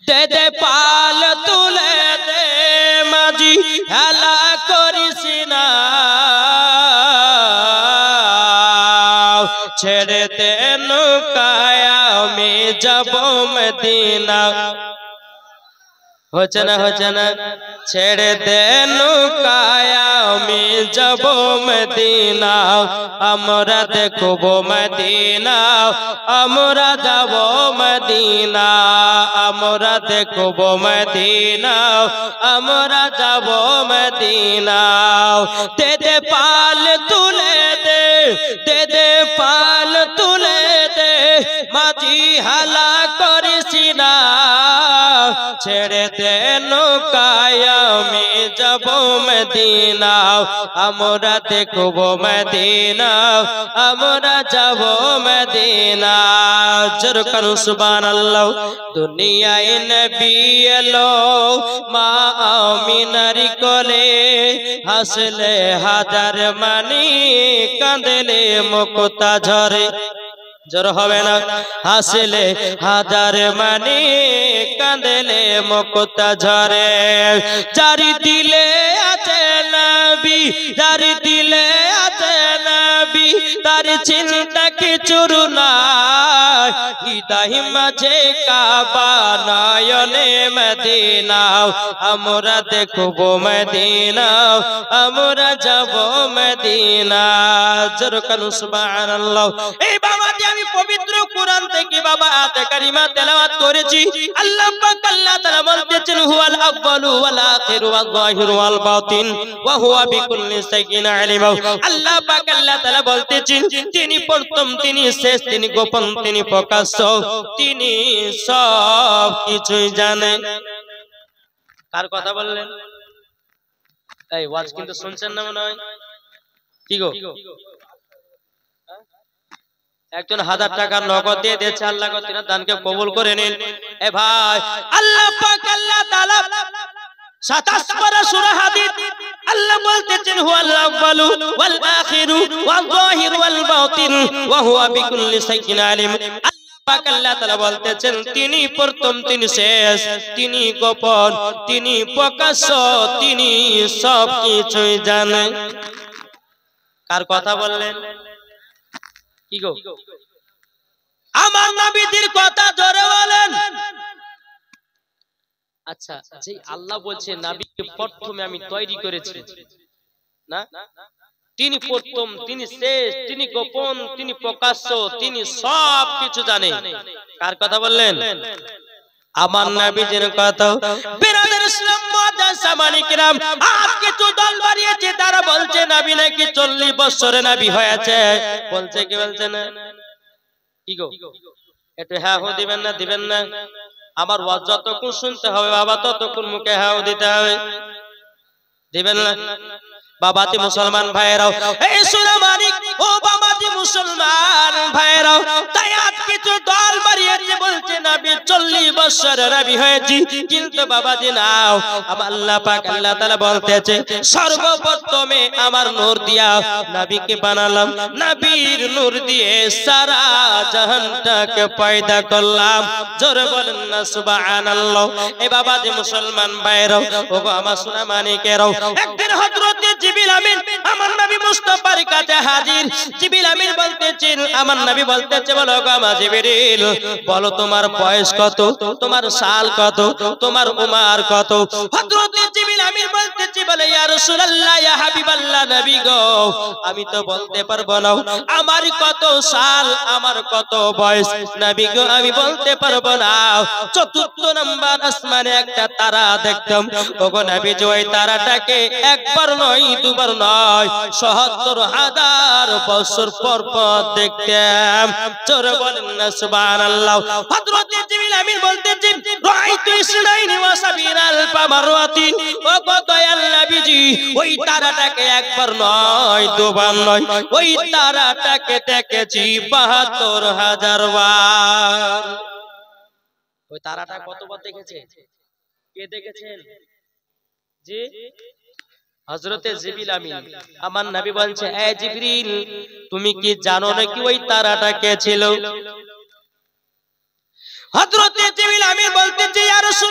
দে দে পাল তুলে দে মাঝি হেলা করিস না ছেড়ে দে নৌকায় আমি যাব মদিনা হচ্ছে না ছেড়ে দে নৌকায় আমি যাব মদিনা আমরা দেখব মদিনা আমরা যাব মদিনা আমরা দেখব মদিনা আমরা যাব মদিনা দে দে পাল তুলে দে দে দে পাল তুলে দে মাঝি হালা করিস না ছেড়ে দে নৌকায় আমি যাব মদিনা আমরা দেখব মদিনা আমরা যাব মদিনা জোরে করো সুবহানাল্লাহ দুনিয়ায় নবী এলো মা আমিনার কোলে হাসলে হাজার মানি কাঁদলে মুক্তা ঝরে জোর হবে না হাসলে হাজার মানি কাঁদলে মুক্তা ঝরে চারি দিলে আছে নবী চারি দিলে আছে নবী তার চিন্তা কিছু নাই হৃদয় মাঝে কাবা নয়নে মদিনা আমরা দেখব মদিনা আমরা যাব মদিনা জোরে করো সুবহানাল্লাহ এই বাবা আমি পবিত্র কোরআন থেকে বাবা আয়াতে কারিমা তেলাওয়াত করেছি আল্লাহ পাক আল্লাহ তাআলা বলতেছেন হুয়াল আউয়ালু ওয়াল আখিরু ওয়াল যাহিরু ওয়াল বাতিন ওয়া হুয়া বিকুল্লি শাইইন আলিম আল্লাহ পাক আল্লাহ তাআলা বলতেছেন তিনি প্রথম তিনি শেষ তিনি গোপন তিনি প্রকাশ্য তিনি সব কিছু জানেন কার কথা বললেন এই ওয়াজ কিন্তু শুনছেন না মনে হয় কি গো একজন 1000 টাকা নগদ দিয়ে দিয়েছে আল্লাহ গো তিনার দানকে কবুল করে নিন এ ভাই আল্লাহ পাক আল্লাহ তাআলা 27 পারা সূরা হাদীদ আল্লাহ বলতেছেন হুয়াল আউয়ালু ওয়াল আখিরু ওয়াল যাহিরু ওয়াল বাতিন ওয়া হুয়া বিকুল্লি শাইইন আলিম আল্লাহ পাক আল্লাহ তাআলা বলতেছেন তিনি প্রথম তিনি শেষ তিনি গোপন তিনি প্রকাশ্য তিনি সব কিছু জানেন কার কথা বললেন কি গো আমার নবীর কথা জোরে বলেন আচ্ছা যে আল্লাহ বলছে নবীকে প্রথমে আমি তৈরি করেছি না তিনি প্রথম তিনি শেষ তিনি গোপন তিনি প্রকাশ্য তিনি সব কিছু জানেন কার কথা বললেন আমার নবীর কথা বিরাদের ইসলাম মুআজ্জাজ সামানি কিরাম আজকে তো দল বাড়িয়েছে তারা বলছে নবী নাকি 40 বছরে নবী হয়েছে বলছে কি বলছে না কি গো একটু হ্যাঁ হো দিবেন না আমার ওয়াজ যতক্ষণ শুনতে হবে বাবা ততক্ষণ মুখে হ্যাঁ দিতে হবে দিবেন না বাবাজি মুসলমান ভাইরাও এই সূরা মানিক ও বাবাজি মুসলমান ভাইরাও তাই আজকে তো দল বাড়িয়েছে বলছে নবী 40 বছরের নবী হয়েছে কিন্তু বাবাজি নাও আল্লাহ পাক আল্লাহ তাআলা বলতেছে সর্বপ্রথমে আমার নূর দিয়া নবীকে বানালাম নবীর নূর দিয়ে সারা জাহানটাকে পয়দা করলাম জোরে বলেন না সুবহানাল্লাহ এই বাবাজি মুসলমান ভাইরাও ওগো আমার সূরা মানিকেরাও একদিন হযরত জিবরিল আমিন আমার নবী মুস্তাফার কাছে হাজির জিবরিল আমিন বলতেছেন আমার নবী বলতেছে বলো গো আমার জিবরিল বলো তোমার বয়স কত তোমার সাল কত তোমার উমর কত হযরত জিবরিল আমিন বলতেছে বলে ইয়া রাসূলুল্লাহ ইয়া হাবিবাল্লাহ নবী গো আমি তো বলতে পারবো না আমার কত সাল আমার কত বয়স নবী গো আমি বলতে পারবো না চতুর্থ নাম্বার আসমানে একটা তারা দেখতাম ওগো নবী ওই তারাটাকে একবার নয় দুবার নয় ৭৭,০০০ বছর পর পর দেখতাম জোরে বলেন না সুবহানাল্লাহ হযরত জিবরিল আমিন বলতেছেন রাআইতু ইসনাইনি ওয়া সাবিনাল পামারাতিন ও গো দয়াল নবীজি ওই তারাটাকে একবার নয় দুবার নয় ওই তারাটাকে দেখেছি ৭২,০০০ বার ওই তারাটা কতবার দেখেছে কে দেখেছেন জি হযরতে জিবরিল আমিন আমার নবী বলছে এ জিবরিল তুমি কি জানো নাকি ওই তারাটা কে ছিল হযরতে জিবরিল আমিন বলতেছে ইয়া রাসূলুল্লাহ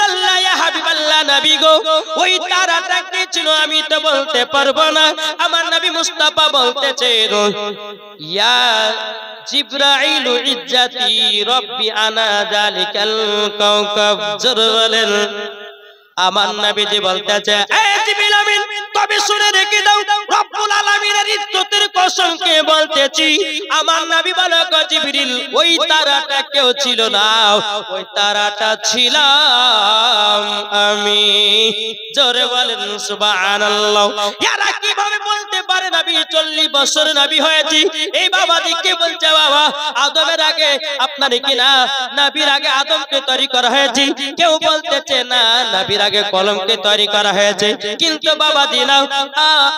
নবী গো ওই তারাটা কি ছিল আমি তো বলতে পারবো না। আমার নবী মুস্তাফা বলতেছেন ইয়া জিবরাইল ইজ্জতি রব্বি আনা যালিকাল কাওকাব। জোরে বলেন। আমার নবীজি বলতেছে এ জিবরিল আমিন তবে শুনে রেখে দাও, রব্বুল আলামিনের ইজ্জতের কসম কে বলতেছি। আমার নবী বলে গো জিবরিল ওই তারাটা কেউ ছিল না, ওই তারাটা ছিলাম আমি। জোরে বলেন সুবহানাল্লাহ। এরা কিভাবে বলতে পারে নবী 40 বছর নবী হয়েছি? এই বাবাজি কে বলছে বাবা আদমের আগে আপনার কি না নবীর আগে আদমকে তৈরি করা হয়েছে? কেউ বলতেছে না নবীর আগে কলমকে তৈরি করা হয়েছে। কিন্তু বাবা দিনাও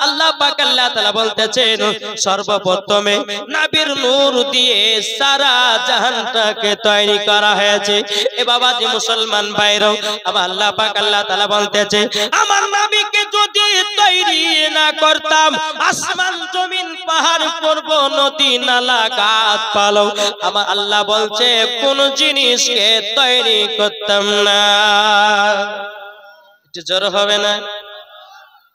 আল্লাহ পাক আল্লাহ তাআলা বলতেছেন সর্বপ্রথমে নবীর নূর দিয়ে সারা জাহানটাকে তৈরি করা হয়েছে। এ বাবা জি মুসলমান ভাইরা আবার আল্লাহ পাক আল্লাহ তাআলা বলতেছে আমার নবীকে যদি তৈরি না করতাম আসমান জমিন পাহাড় পর্বত নদী নালা গাছ পালক আমার আল্লাহ বলছে কোন জিনিসকে তৈরি করতাম না। জোর হবে না?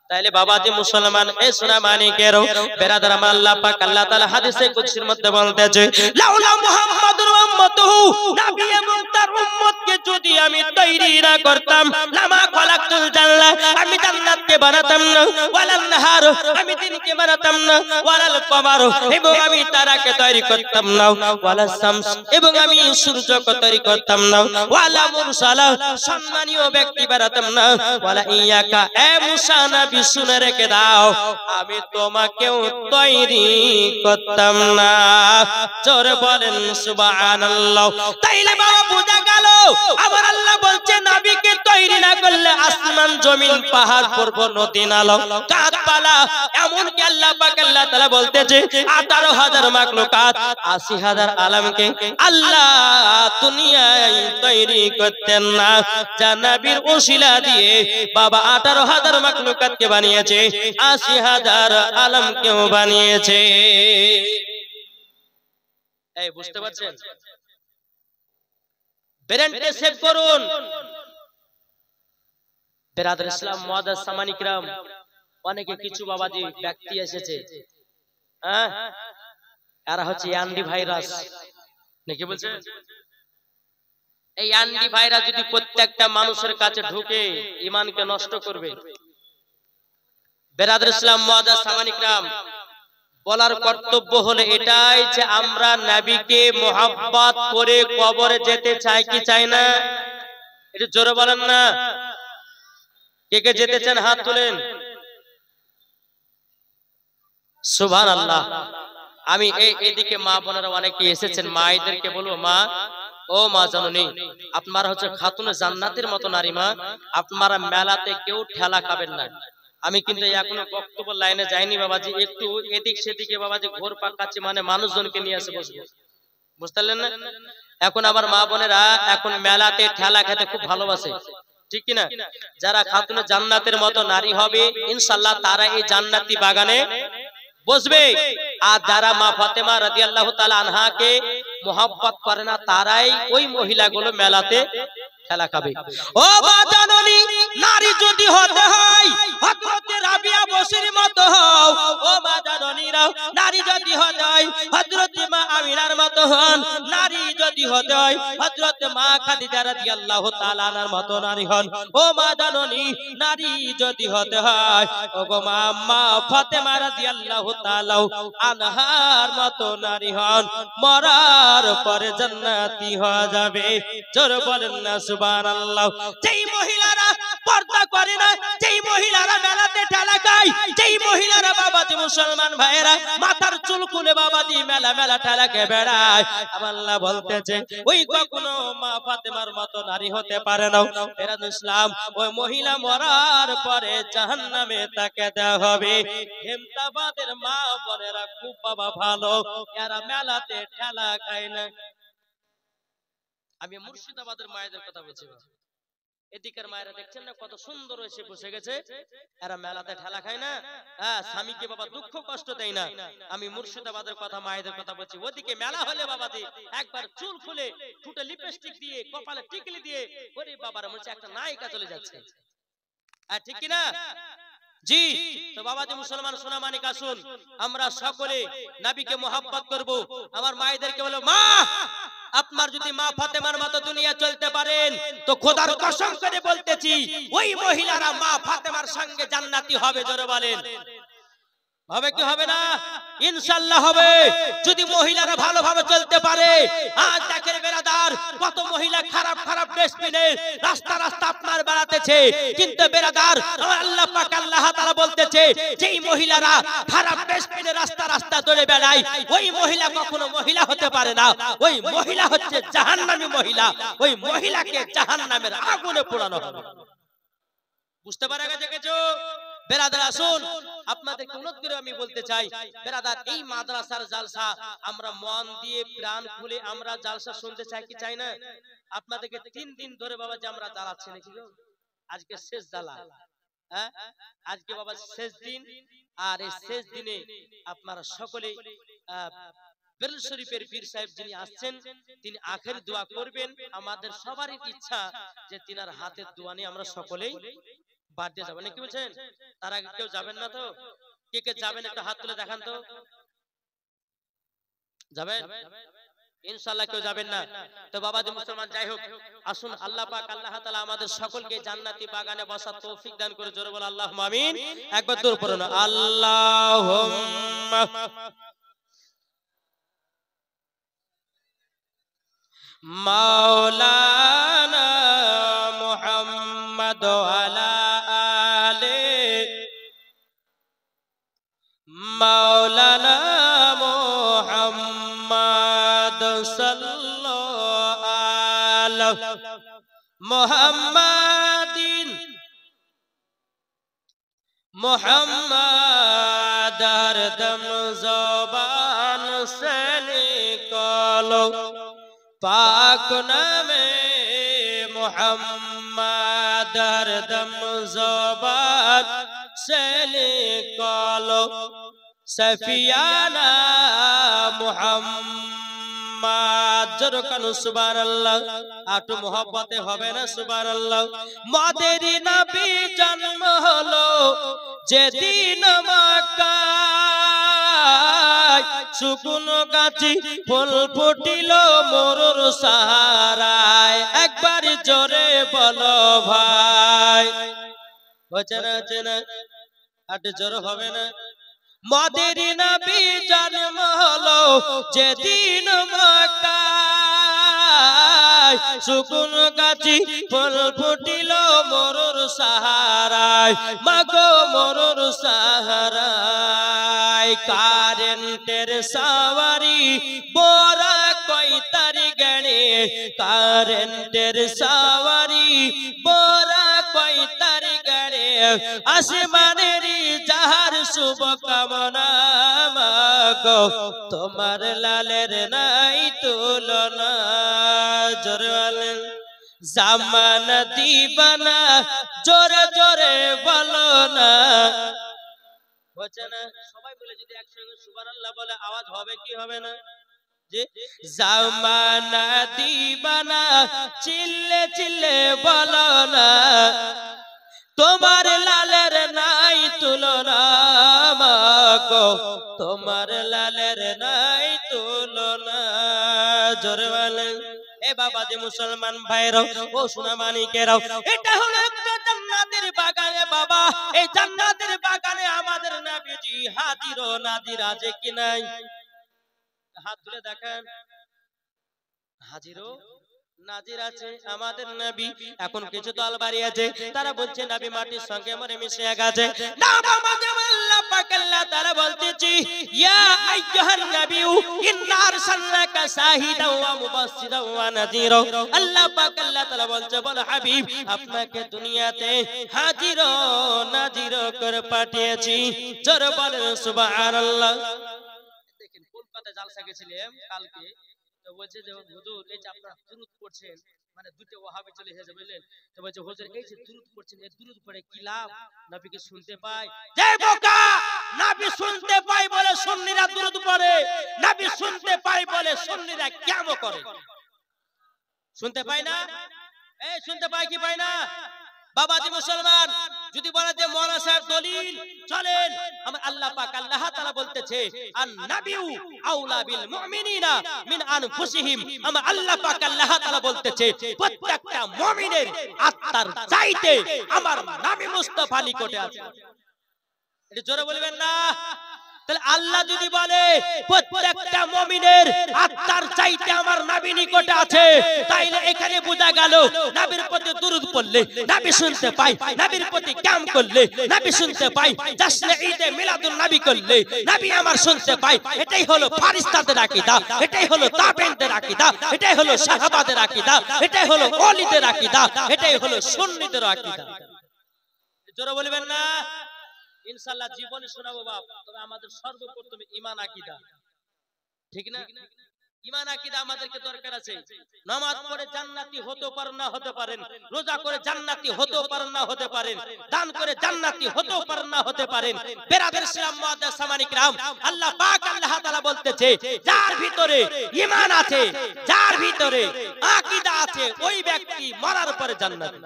তাইলে বাবাজি মুসলমান এ সোনা মানিকেরও বেরাদার আমার আল্লাহ পাক আল্লাহ তাআলা হাদিসে কুদসির মধ্যে বলতেছে লাউলা মুহাম্মাদুর উম্মতুহু নবী এবং তার উম্মতকে যদি আমি তৈরি না করতাম লামা খলাকতুল জান্নাহ আমি জান্নাতকে বানাতাম না, ওয়ালান নাহার আমি দিনকে বানাতাম না, ওয়ালাল কমার এবং আমি তারাকে তৈরি করতাম না, ওয়ালাস শামস এবং আমি সূর্যকে তৈরি করতাম না, ওয়ালা মুরসালা সম্মানীয় ব্যক্তি বানাতাম না, ওয়ালা ইয়াকা এ মুসা নবী শুনে রেখে দাও আমি তোমাকেও তৈরি করতাম না। জোরে বলেন সুবহানাল্লাহ। তাইলে বাবা বোঝা গেল আমার আল্লাহ বলছে নবীকে তৈরি না করলে আসমান জমিন পাহাড় পর্বত নদী নালা গাছপালা এমন কি আল্লাহ পাক আল্লাহ তাআলা বলতেছে 18,000 মাখলুকাত 80,000 আলমকে আল্লাহ দুনিয়ায় তৈরি করতেন না। যা নবীর ওসিলা দিয়ে বাবা 18,000 মাখলুকাতকে বানিয়েছে, 80,000 আলমকেও বানিয়েছে। এই বুঝতে পারছেন? ব্রেনটা সেভ করুন। বেরাদার ইসলাম মুআদ্দাস সামানি কিরাম অনেকে কিছু বাবাজি ব্যক্তি এসেছে হ্যাঁ এরা হচ্ছে অ্যান্ডি ভাইরাস নাকি বলছে এই অ্যান্ডি ভাইরাস যদি প্রত্যেকটা মানুষের কাছে ঢুকে ঈমানকে নষ্ট করবে। বেরাদার ইসলাম মুআদ্দাস সামানি কিরাম বলার কর্তব্য হলো এটাই যে আমরা নবীকে মুহাব্বত করে কবরে যেতে চাই কি চাই না? একটু জোরে বলেন না। কে কে যেতে চান হাত তুলেন। সুবহানাল্লাহ। আমি এইদিকে মা বোনেরা অনেকে এসেছেন, মায়েদেরকে বলবো মা ও মা জননী আপনারা হচ্ছে খাতুনে জান্নাতের মতো নারী মা, আপনারা মেলাতে কেউ ঠেলা খাবেন না। আমি কিন্তু এখনো বক্তব্য লাইনে যাইনি বাবাজি, একটু এদিক সেদিকে বাবাজি ঘোর পাকাচ্ছি মানে মানুষজনকে নিয়ে এসে বসবো, বুঝতে পারলেন না? এখন আবার মা বোনেরা এখন মেলাতে ঠেলা খেতে খুব ভালোবাসে, ঠিক কিনা? যারা খাতুনে জান্নাতের মতো নারী হবে ইনশাআল্লাহ তারা এই জান্নাতি বাগানে বসবে। আর যারা মা ফাতেমা রাদিয়াল্লাহু তাআলা আনহাকে মুহাব্বত করে না তারাই ওই মহিলাগুলো মেলাতে ঠেলা খাবে। ও মা জননী নারী যদি হতে হয় হযরত রাবিয়া বসির মতো হও। ও মা জননীরা নারী যদি হতে হয় হযরত মা আমিনার মতো হন। নারী যদি হতে হয় হযরত মা খাদিজা রাদিয়াল্লাহু তাআলা আনহার মতো নারী হন। ও মা জননী নারী যদি হতে হয় ওগো মা আম্মা ফাতেমা রাদিয়াল্লাহু তাআলা আনহার মতো নারী হন, মরার পরে জান্নাতি হয়ে যাবে। জোরে বলেন না সুবহানাল্লাহ। যেই মহিলারা পর্দা করে না, যেই মহিলারা মেলাতে ঠেলা খায়, যেই মহিলারা বাবাজি মুসলমান ভাইয়েরা মাথার চুল খুলে বাবাজি মেলা মেলা ঠেলা খেয়ে বেড়ায়, আল্লাহ বলতেছে ওই কখনো মা ফাতেমার মতো নারী হতে পারে না। এরা ইসলাম ওই মহিলা মরার পরে জাহান্নামে তাকে দেওয়া হবে। হেমতাবাদের মা বোনেরা খুব বাবা ভালো, এরা মেলাতে ঠেলা খায় না। আমি মুর্শিদাবাদের মায়েদের কথা বলছি, এদিকের মায়েরা দেখছেন না কত সুন্দর এসে বসে গেছে, এরা মেলাতে ঠেলা খায় না, হ্যাঁ স্বামীকে বাবা দুঃখ কষ্ট দেয় না। আমি মুর্শিদাবাদের কথা মায়েদের কথা বলছি, ওদিকে মেলা হলে বাবাজি একবার চুল খুলে ঠোঁটে লিপস্টিক দিয়ে কপালে টিকলি দিয়ে ওরে বাবার মনে একটা নায়িকা চলে যাচ্ছে। ঠিক কি না? জি। তো বাবাজি মুসলমান সোনা মানিক আসুন আমরা সকলে নবীকে মোহাব্বত করব। আমার মায়েদেরকে বলো, মা আপনার যদি মা ফাতেমার মতো দুনিয়া চলতে পারেন তো খোদার কসম করে বলতেছি ওই মহিলারা মা ফাতেমার সঙ্গে জান্নাতি হবে। জোরে বলেন হবে কি হবে না? ইনশাআল্লাহ হবে, যদি মহিলারা ভালোভাবে চলতে পারে। আজ দেখেন বেরাদার, কত মহিলা খারাপ খারাপ ড্রেস পরে রাস্তা রাস্তা আপনার বেড়াতেছে, কিন্তু বেরাদার আমার আল্লাহ পাক আল্লাহ তাআলা বলতেছে যেই মহিলারা খারাপ ড্রেস পরে রাস্তা রাস্তা দৌড়ে বেড়ায় ওই মহিলা কখনো মহিলা হতে পারে না, ওই মহিলা হচ্ছে জাহান্নামী মহিলা, ওই মহিলাকে জাহান্নামের আগুনে পোড়ানো হবে। বুঝতে পারা গেছে কিছু? বেরাদার আসুন আপনাদেরকে অনুরোধ করে আমি বলতে চাই, বেরাদার এই মাদ্রাসার জালসা আমরা মন দিয়ে প্রাণ খুলে আমরা জালসা শুনতে চাই কি চাই না? আপনাদেরকে 3 দিন ধরে বাবা যে আমরা জ্বালাচ্ছি নাকি গো, আজকে শেষ জ্বালা। হ্যাঁ আজকে বাবা শেষ দিন, আর এই শেষ দিনে আপনারা সকলে বেরুল শরীফের পীর সাহেব যিনি আসছেন তিনি আখের দোয়া করবেন। আমাদের সবারই ইচ্ছা যে তিনার হাতের দোয়া নিয়ে আমরা সকলেই বাড়তে যাবো নাকি বলছেন? তার আগে কেউ যাবেন না তো? কে কে যাবেন একটা হাত তুলে দেখান তো। যাবেন? ইনশাআল্লাহ কেউ যাবেন না। তো বাবাজি মুসলমান যাই হোক, আসুন আল্লাহ পাক আল্লাহ তাআলা আমাদের সকলকে জান্নাতি বাগানে বসার তৌফিক দান করে। জোরে বল আল্লাহুম্মা আমিন। একবার দূর পড়ুন আল্লাহুম্মা মাওলানা মুহাম্মদ আলা মাওলানা মুহাম্মদ সাল্লাল্লাহু আলা মুহাম্মাদিন মুহাম্মদ হরদম জবান সে নিকলো পাক নামে মুহাম্মদ হরদম জবান से निकालो सफियाना मुहम्मद। जरो कानु सुबहानाल्लाह, आटू मोहब्बते होबे ना सुबहानाल्लाह। मादेरी नबी जन्म हलो जेदिन मक्काय, सुकुन गाछी फुल फुटिलो मरुर साहाराय। एकबार जोरे बोलो भाई, बचना चना আট জোর হবে না? মাদেরি নবী জন্ম হলো যেদিন মক্কায়, সুকুন গাছি ফুল ফুটিল মরুর সাহারায়। মাগো মরুর সাহারায় কারেন্টের সাওয়ারি বোরা কয়তারি গানে, কারেন্টের সাওয়ারি বোরা কয়তারি গানে। আসমানেরই যাহার শুভ কামনা মাগো তোমার লালের নাই তুলনা। জোরে জামানা দিবানা জোরে জোরে বলো না। বলছে না সবাই বলে যদি একসঙ্গে সুবহানাল্লাহ বলে আওয়াজ হবে কি হবে না? যে জামানা দিবানা চিল্লে চিল্লে বলো না, তোমার লালের নাই তুলনা মাগো তোমার লালের নাই তুলনা। জোরে বলেন এ বাবাজি মুসলমান ভাইরাও ও সোনা মানিকেরাও, এটা হলো একটা জান্নাতের বাগানে বাবা। এই জান্নাতের বাগানে আমাদের নবীজি হাজির ও নাজির আছে কি নাই? হাত তুলে দেখেন, হাজির ও নাজির আছে আমাদের নবী। এখন কিছু দল বাড়িয়েছে, তারা বলছে নবী মাটির সঙ্গে মরে মিশে গেছে। না বাবা, আল্লাহ পাক আল্লাহ তাআলা বলতেছি ইয়া আইয়ুহান নাবিয়্যু ইন্না আরসালনাকা শাহিদাও ওয়া মুবাশশিরাও ওয়া নাযীরা। আল্লাহ পাক আল্লাহ তাআলা বলছে বল হাবিব আপনাকে দুনিয়াতে হাজির ও নাজির করে পাঠিয়েছি। জোরে বলেন সুবহানাল্লাহ। দেখেন কলকাতায় জালসা গেছিলাম কালকে, তো বলছে যে হুজুর এই যে আপনারা দুরূদ পড়ছেন, মানে দুটো ওয়াহাবি চলে এসেছে বুঝলেন, তো বলছে হুজুর এই যে দুরূদ পড়ছেন এই দুরূদ পড়ে কি লাভ? নবীকে শুনতে পাই। যে বোকা, নবী শুনতে পাই বলে সুন্নিরা দুরূদ পড়ে, নবী শুনতে পাই বলে সুন্নিরা কিয়ামত করে। শুনতে পাই না? এই শুনতে পাই কি পাই না? বাবাজি মুসলমান যদি বলা যে মৌলানা সাহেব দলিল চলেন, আমার আল্লাহ পাক আল্লাহ তাআলা বলতেছে আন নাবিউ আউলা বিল মুমিনিনা মিন আনফুসিহিম, আমার আল্লাহ পাক আল্লাহ তাআলা বলতেছে প্রত্যেকটা মুমিনের আত্মার চাইতে আমার নবী মুস্তাফা নিকটে আছে। এটা জোরে বলবেন না? তাহলে আল্লাহ যদি বলে প্রত্যেকটা মুমিনের আত্মার চাইতে আমার নবী নিকটে আছে, তাইলে এখানে বোঝা গেল নবীর প্রতি দুরূদ পড়লে নবী শুনতে পায়, নবীর প্রতি কাম করলে নবী শুনতে পায়, জাশনে ঈদে মিলাদুন নবী করলে নবী আমার শুনতে পায়। এটাই হলো ফারিস্তাদের আকীদা, এটাই হলো তাবেঈনদের আকীদা, এটাই হলো সাহাবাদের আকীদা, এটাই হলো ওলিদের আকীদা, এটাই হলো সুন্নিদের আকীদা। জোরে বলবেন না? ইনশাআল্লাহ জীবনে শোনাবো বাপ, তবে আমাদের সর্বপ্রথমে ঈমান আকীদা, ঠিক না? ঈমান আকীদা আমাদেরকে দরকার আছে। নামাজ পড়ে জান্নাতি হতে পারেন না হতে পারেন, রোজা করে জান্নাতি হতে পারেন না হতে পারেন, দান করে জান্নাতি হতে পারেন না হতে পারেন। বেরাদের ইসলাম মুআদ্দাস সামানিক রাম, আল্লাহ পাক আল্লাহ তাআলা বলতেছে যার ভিতরে ঈমান আছে, যার ভিতরে আকীদা আছে, ওই ব্যক্তি মরার পরে জান্নাতি।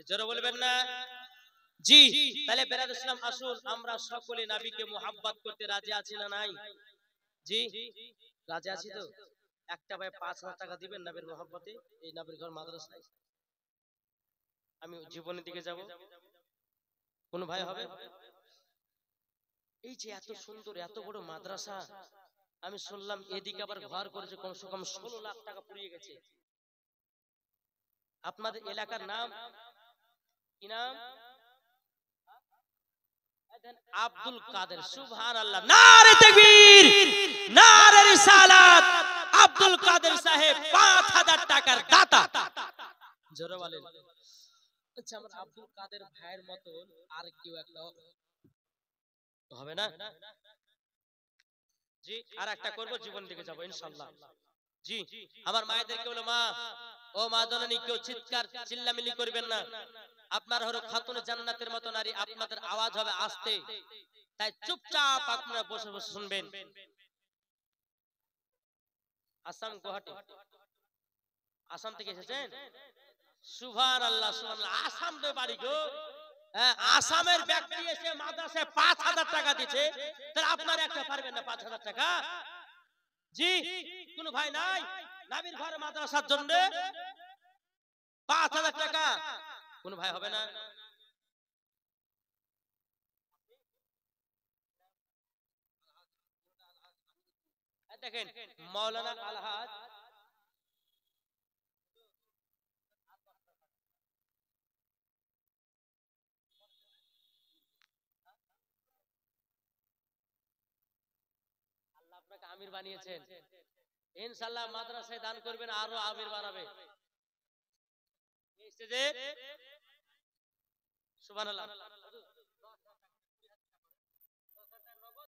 জোরে বলবেন না? জি। তাহলে বেরাদ ইসলাম আসুন, আমরা সকলে নবীকে মুহাব্বত করতে রাজি আছি না নাই? জি রাজি আছি তো? একটা ভাই ৫,০০০ টাকা দিবেন নবীর মুহাব্বতে, এই নবীর ঘর মাদ্রাসায় আমি জীবনের দিকে যাব। কোন ভাই হবে? এই যে এত সুন্দর এত বড় মাদ্রাসা, আমি শুনলাম এদিকে আবার ঘর করেছে কমসে কম ১৬ লাখ টাকা পুড়িয়ে গেছে। আপনাদের এলাকার নাম কি নাম? আব্দুল কাদের। সুবহানাল্লাহ, নারে তাকবীর, নারে রিসালাত। আব্দুল কাদের সাহেব ৫,০০০ টাকার দাতা। জোরে বলেন। আচ্ছা, আমার আব্দুল কাদের ভাইয়ের মতো আর কেউ একটা হবে না? জি, আর একটা করব, জীবন দিকে যাব ইনশাআল্লাহ। জি, আমার মায়েদেরকে বলো, মা ও মা জননী, কেউ চিৎকার চিল্লামিল্লি করবেন না। আপনার হলো খাতুনে জান্নাতের মতো নারী, আপনাদের আওয়াজ হবে আস্তে, তাই চুপচাপ আপনারা বসে বসে শুনবেন। আসাম, গুয়াহাটি, আসাম থেকে এসেছেন? সুবহানাল্লাহ, সুবহানাল্লাহ। আসাম তো বাড়ি গো। হ্যাঁ, আসামের ব্যক্তি এসে মাদ্রাসায় ৫,০০০ টাকা দিচ্ছে, তাহলে আপনারা একটা পারবেন না ৫,০০০ টাকা? জি, কোন ভাই নাই নবীর ঘরে মাদ্রাসার জন্য ৫,০০০ টাকা? কোন ভাই হবে না? দেখেন মাওলানা আলহাজ আল্লাহ আপনাকে আমির বানিয়েছেন, ইনশাআল্লাহ মাদ্রাসায় দান করবেন, আরো আমির বানাবে। সুবহানাল্লাহ।